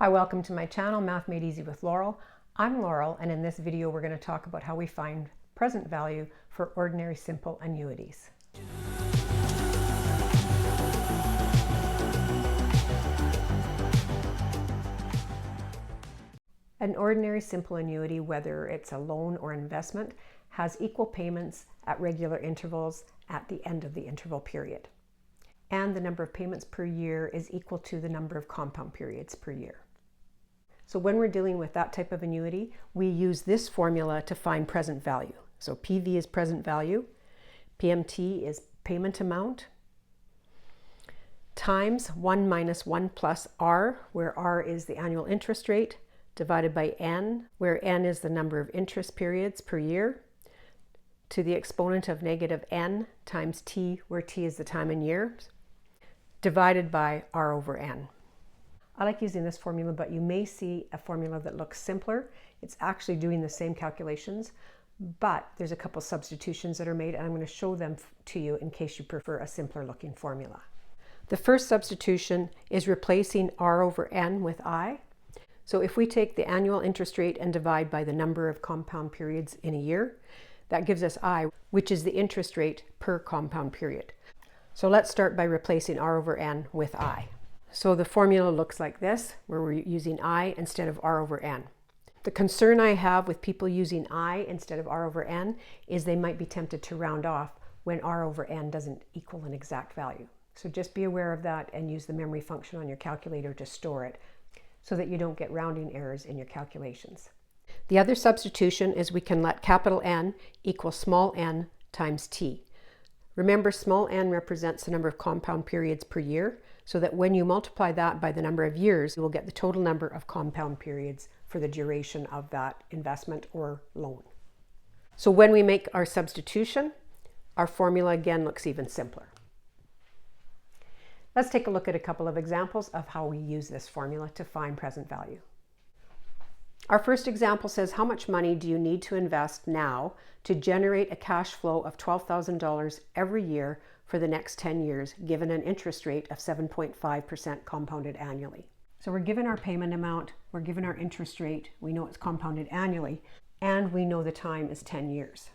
Hi, welcome to my channel, Math Made Easy with Laurel. I'm Laurel, and in this video we're going to talk about how we find present value for ordinary simple annuities. An ordinary simple annuity, whether it's a loan or investment, has equal payments at regular intervals at the end of the interval period. And the number of payments per year is equal to the number of compound periods per year. So when we're dealing with that type of annuity, we use this formula to find present value. So PV is present value, PMT is payment amount, times 1 minus 1 plus R, where R is the annual interest rate, divided by N, where N is the number of interest periods per year, to the exponent of negative N times T, where T is the time in years, divided by R over N. I like using this formula, but you may see a formula that looks simpler. It's actually doing the same calculations, but there's a couple substitutions that are made, and I'm going to show them to you in case you prefer a simpler looking formula. The first substitution is replacing R over N with I. So if we take the annual interest rate and divide by the number of compound periods in a year, that gives us I, which is the interest rate per compound period. So let's start by replacing R over N with I. So the formula looks like this, where we're using I instead of R over N. The concern I have with people using I instead of R over N is they might be tempted to round off when R over N doesn't equal an exact value. So just be aware of that and use the memory function on your calculator to store it so that you don't get rounding errors in your calculations. The other substitution is we can let capital N equal small n times T. Remember, small n represents the number of compound periods per year, so that when you multiply that by the number of years, you will get the total number of compound periods for the duration of that investment or loan. So when we make our substitution, our formula again looks even simpler. Let's take a look at a couple of examples of how we use this formula to find present value. Our first example says, how much money do you need to invest now to generate a cash flow of $12,000 every year for the next 10 years, given an interest rate of 7.5% compounded annually? So we're given our payment amount, we're given our interest rate, we know it's compounded annually, and we know the time is 10 years.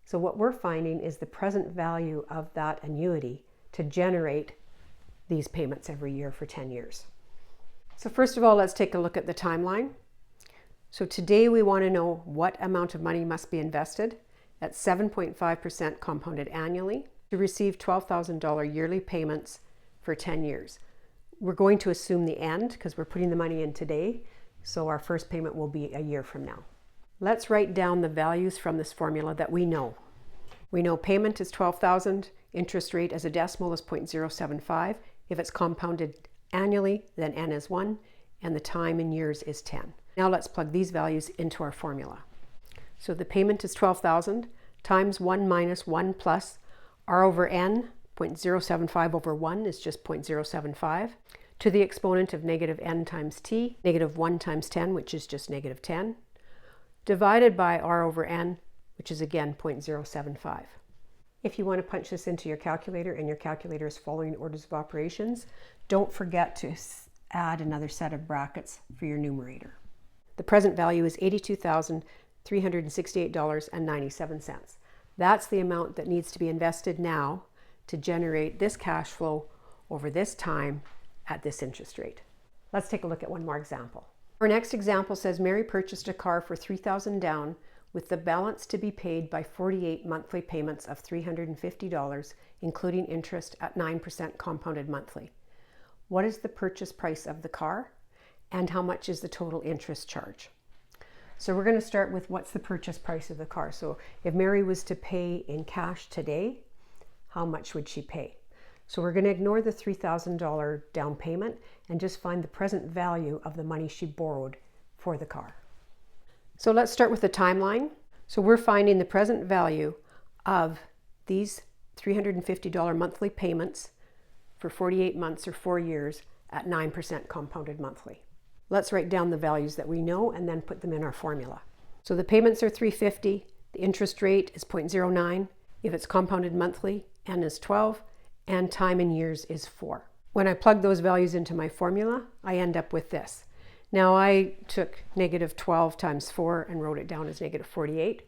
So what we're finding is the present value of that annuity to generate these payments every year for 10 years. So first of all, let's take a look at the timeline. So today we want to know what amount of money must be invested at 7.5% compounded annually to receive $12,000 yearly payments for 10 years. We're going to assume the end because we're putting the money in today, so our first payment will be a year from now. Let's write down the values from this formula that we know. We know payment is $12,000, interest rate as a decimal is 0.075. If it's compounded annually, then N is 1, and the time in years is 10. Now let's plug these values into our formula. So the payment is $12,000 times 1 minus 1 plus R over N, 0.075 over 1 is just 0.075, to the exponent of negative N times T, negative 1 times 10, which is just negative 10, divided by R over N, which is again 0.075. If you want to punch this into your calculator and your calculator is following orders of operations, don't forget to add another set of brackets for your numerator. The present value is $82,368.97. That's the amount that needs to be invested now to generate this cash flow over this time at this interest rate. Let's take a look at one more example. Our next example says Mary purchased a car for $3,000 down with the balance to be paid by 48 monthly payments of $350, including interest at 9% compounded monthly. What is the purchase price of the car, and how much is the total interest charge? So we're going to start with what's the purchase price of the car. So if Mary was to pay in cash today, how much would she pay? So we're going to ignore the $3,000 down payment and just find the present value of the money she borrowed for the car. So let's start with the timeline. So we're finding the present value of these $350 monthly payments for 48 months or 4 years at 9% compounded monthly. Let's write down the values that we know and then put them in our formula. So the payments are $350, the interest rate is 0.09, if it's compounded monthly, N is 12, and time in years is 4. When I plug those values into my formula, I end up with this. Now I took negative 12 times 4 and wrote it down as negative 48.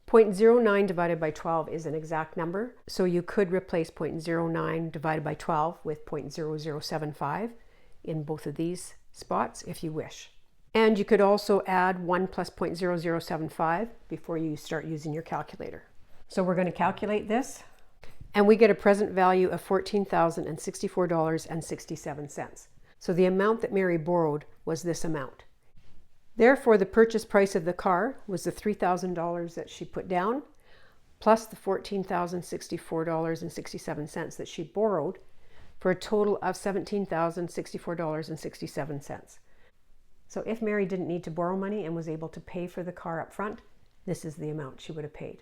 0.09 divided by 12 is an exact number, so you could replace 0.09 divided by 12 with 0.0075 in both of these spots if you wish. And you could also add 1 plus 0.0075 before you start using your calculator. So we're going to calculate this, and we get a present value of $14,064.67. So the amount that Mary borrowed was this amount. Therefore, the purchase price of the car was the $3,000 that she put down, plus the $14,064.67 that she borrowed, for a total of $17,064.67. So if Mary didn't need to borrow money and was able to pay for the car up front, this is the amount she would have paid.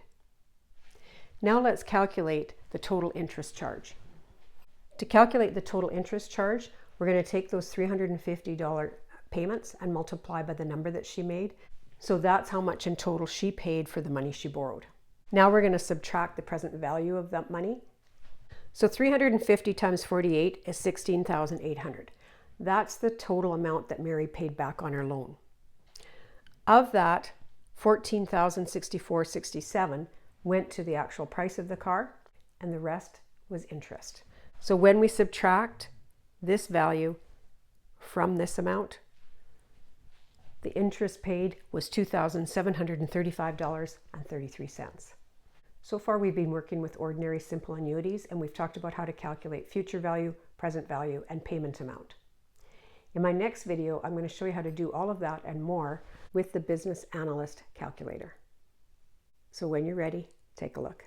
Now let's calculate the total interest charge. To calculate the total interest charge, we're going to take those $350 payments and multiply by the number that she made. So that's how much in total she paid for the money she borrowed. Now we're going to subtract the present value of that money. So 350 times 48 is $16,800. That's the total amount that Mary paid back on her loan. Of that, $14,064.67 went to the actual price of the car, and the rest was interest. So when we subtract this value from this amount, the interest paid was $2,735.33. So far we've been working with ordinary simple annuities, and we've talked about how to calculate future value, present value, and payment amount. In my next video, I'm going to show you how to do all of that and more with the Business Analyst Calculator. So when you're ready, take a look.